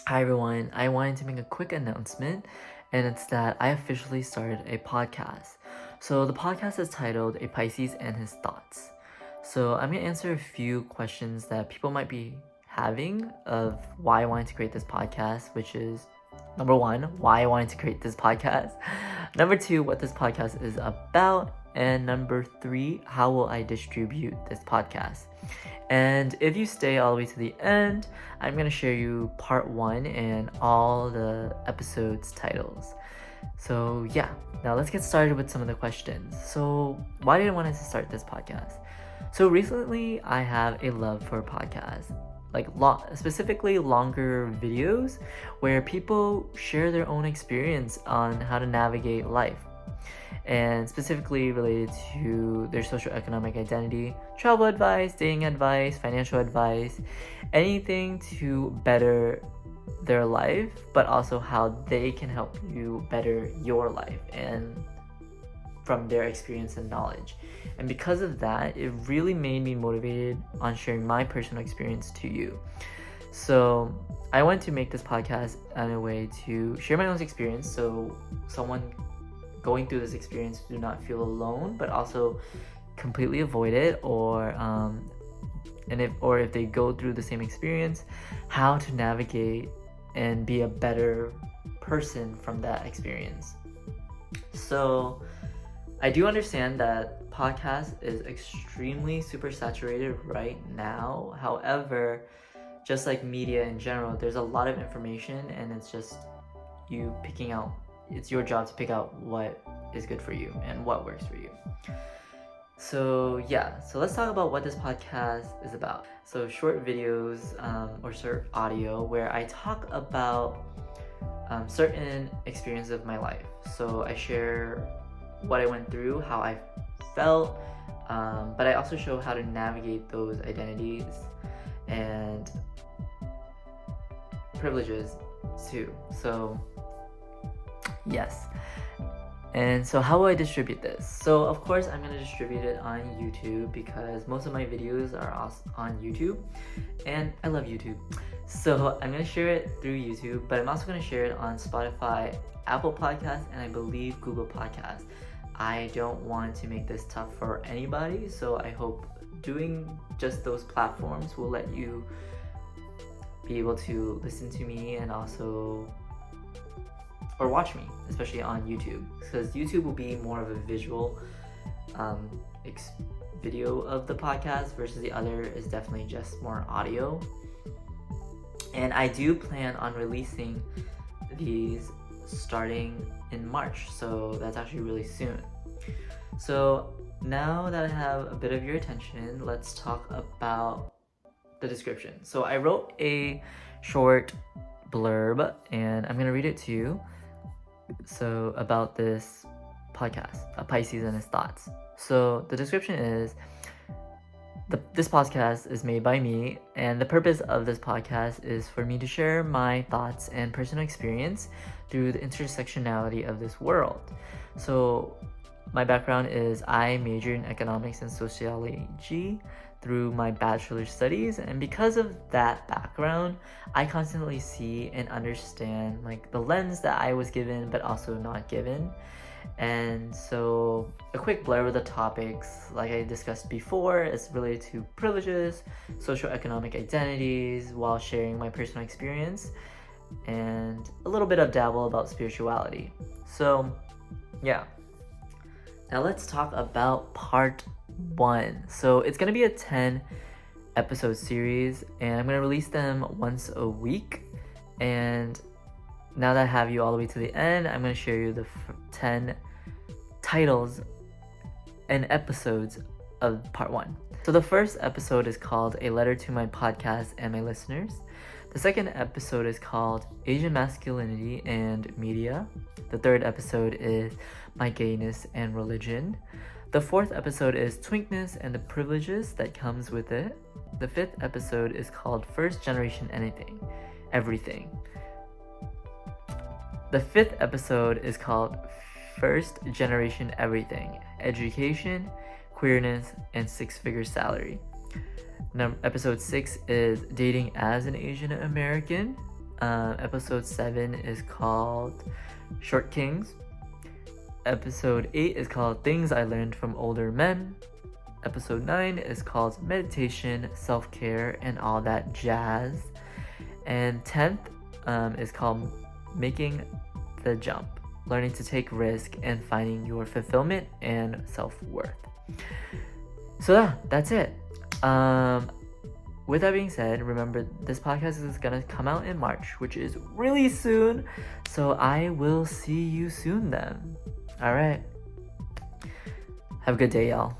Hi everyone, I wanted to make a quick announcement, and it's that I officially started a podcast. So the podcast is titled A Pisces and His Thoughts. So I'm going to answer a few questions that people might be having of why I wanted to create this podcast, which is number one, why I wanted to create this podcast. Number two, what this podcast is about. And number three, how will I distribute this podcast? And if you stay all the way to the end, I'm going to share you part one and all the episodes titles. So yeah, now let's get started with some of the questions. So why did I want to start this podcast? So recently I have a love for podcasts, like specifically longer videos where people share their own experience on how to navigate life, and specifically related to their socioeconomic identity, travel advice, dating advice, financial advice, anything to better their life, but also how they can help you better your life and from their experience and knowledge. And because of that, it really made me motivated on sharing my personal experience to you. So I want to make this podcast in a way to share my own experience, so someone going through this experience do not feel alone, but also completely avoid it, or if they go through the same experience, how to navigate and be a better person from that experience. So I do understand that podcast is extremely super saturated right now. However, just like media in general, there's a lot of information, and it's just you picking out. It's your job to pick out what is good for you and what works for you. So yeah, so let's talk about what this podcast is about. So short videos or short audio where I talk about certain experiences of my life. So I share what I went through, how I felt, but I also show how to navigate those identities and privileges too. So yes. And so how will I distribute this? So of course I'm going to distribute it on YouTube because most of my videos are on YouTube, and I love YouTube. So I'm going to share it through YouTube, but I'm also going to share it on Spotify, Apple Podcasts, and I believe Google Podcasts. I don't want to make this tough for anybody, so I hope doing just those platforms will let you be able to listen to me and also or watch me, especially on YouTube, because YouTube will be more of a visual video of the podcast versus the other is definitely just more audio. And I do plan on releasing these starting in March, so that's actually really soon. So now that I have a bit of your attention, let's talk about the description. So I wrote a short blurb and I'm gonna read it to you. So about this podcast, A Pisces and His Thoughts. So the description is, this podcast is made by me, and the purpose of this podcast is for me to share my thoughts and personal experience through the intersectionality of this world. So my background is I majored in economics and sociology through my bachelor's studies, and because of that background, I constantly see and understand like the lens that I was given but also not given. And so a quick blurb of the topics, like I discussed before, is related to privileges, socioeconomic identities, while sharing my personal experience, and a little bit of dabble about spirituality. So yeah, now let's talk about part one. So it's gonna be a 10 episode series, and I'm gonna release them once a week. And now that I have you all the way to the end, I'm gonna share you the 10 titles and episodes of part one. So the first episode is called A Letter to My Podcast and My Listeners. The second episode is called Asian Masculinity and Media. The third episode is My Gayness and Religion. The fourth episode is Twinkness and the Privileges that comes with it. The fifth episode is called First Generation Everything. The fifth episode is called First Generation Everything, Education, Queerness, and Six-Figure Salary. Episode 6 is Dating as an Asian American. Episode 7 is called Short Kings. Episode 8 is called Things I Learned from Older Men. Episode 9 is called Meditation, Self-Care, and All That Jazz. And 10th is called Making the Jump, Learning to Take Risk and Finding Your Fulfillment and Self-Worth. So yeah, that's it. With that being said, remember this podcast is gonna come out in March, which is really soon. So I will see you soon then. All right. Have a good day, y'all.